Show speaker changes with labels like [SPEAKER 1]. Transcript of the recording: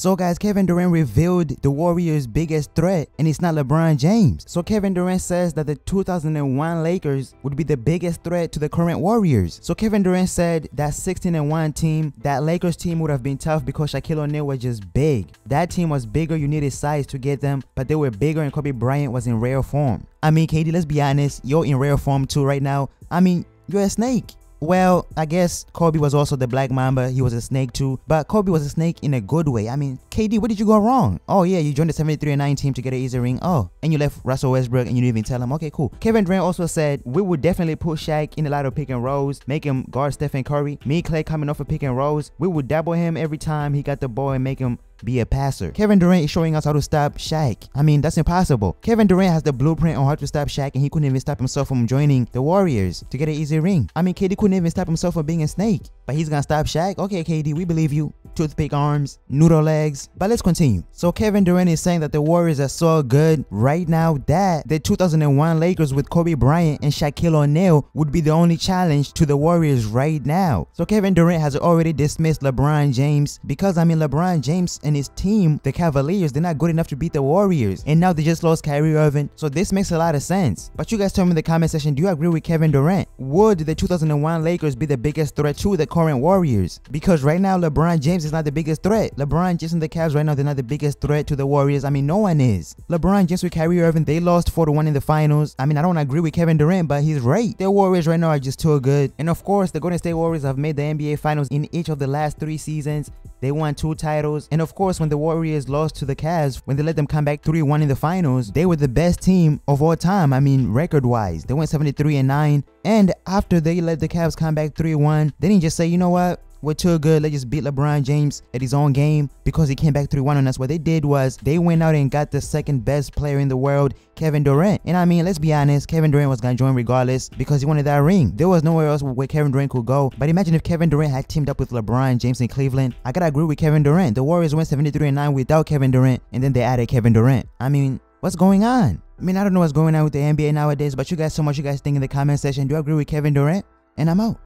[SPEAKER 1] So guys, Kevin Durant revealed the Warriors' biggest threat, and it's not LeBron James. So Kevin Durant says that the 2001 Lakers would be the biggest threat to the current Warriors. So Kevin Durant said that 16-1 team, that Lakers team would have been tough because Shaquille O'Neal was just big. That team was bigger, you needed size to get them, but they were bigger and Kobe Bryant was in rare form. I mean, KD, let's be honest, you're in rare form too right now. I mean, you're a snake. Well, I guess Kobe was also the Black Mamba. He was a snake too, but Kobe was a snake in a good way. I mean, KD, what did you go wrong? Oh yeah, you joined the 73-9 team to get an easy ring. Oh, and you left Russell Westbrook and you didn't even tell him. Okay, cool. Kevin Durant also said, we would definitely put Shaq in a lot of pick and rolls, make him guard Stephen Curry. Me, Clay coming off of pick and rolls. We would double him every time he got the ball and make him be a passer. Kevin Durant is showing us how to stop Shaq. I mean, that's impossible. Kevin Durant has the blueprint on how to stop Shaq, and he couldn't even stop himself from joining the Warriors to get an easy ring. I mean, KD couldn't even stop himself from being a snake, but he's gonna stop Shaq? Okay, KD, we believe you. Toothpick arms, noodle legs. But let's continue. So Kevin Durant is saying that the Warriors are so good right now that the 2001 Lakers with Kobe Bryant and Shaquille O'Neal would be the only challenge to the Warriors right now. So Kevin Durant has already dismissed LeBron James because, I mean, LeBron James and his team, the Cavaliers, they're not good enough to beat the Warriors, and now they just lost Kyrie Irving, so this makes a lot of sense. But you guys tell me in the comment section, do you agree with Kevin Durant? Would the 2001 Lakers be the biggest threat to the current Warriors? Because right now LeBron James is not the biggest threat. LeBron James and the Cavs right now, they're not the biggest threat to the Warriors. I mean, no one is. LeBron James with Kyrie Irving, they lost 4-1 in the finals. I mean, I don't agree with Kevin Durant, but he's right. The Warriors right now are just too good. And of course, the Golden State Warriors have made the NBA Finals in each of the last 3 seasons. They won 2 titles. And of course, when the Warriors lost to the Cavs, when they let them come back 3-1 in the finals, they were the best team of all time. I mean, record-wise, they went 73-9. And after they let the Cavs come back 3-1, they didn't just say, you know what, we're too good, let's just beat LeBron James at his own game because he came back 3-1 on us. What they did was they went out and got the second best player in the world, Kevin Durant. And I mean, let's be honest, Kevin Durant was gonna join regardless because he wanted that ring. There was nowhere else where Kevin Durant could go. But imagine if Kevin Durant had teamed up with LeBron James in Cleveland. I gotta agree with Kevin Durant. The Warriors went 73-9 without Kevin Durant, and then they added Kevin Durant. I mean, what's going on? I mean, I don't know what's going on with the NBA nowadays, but you guys, so much you guys think in the comment section. Do you agree with Kevin Durant? And I'm out.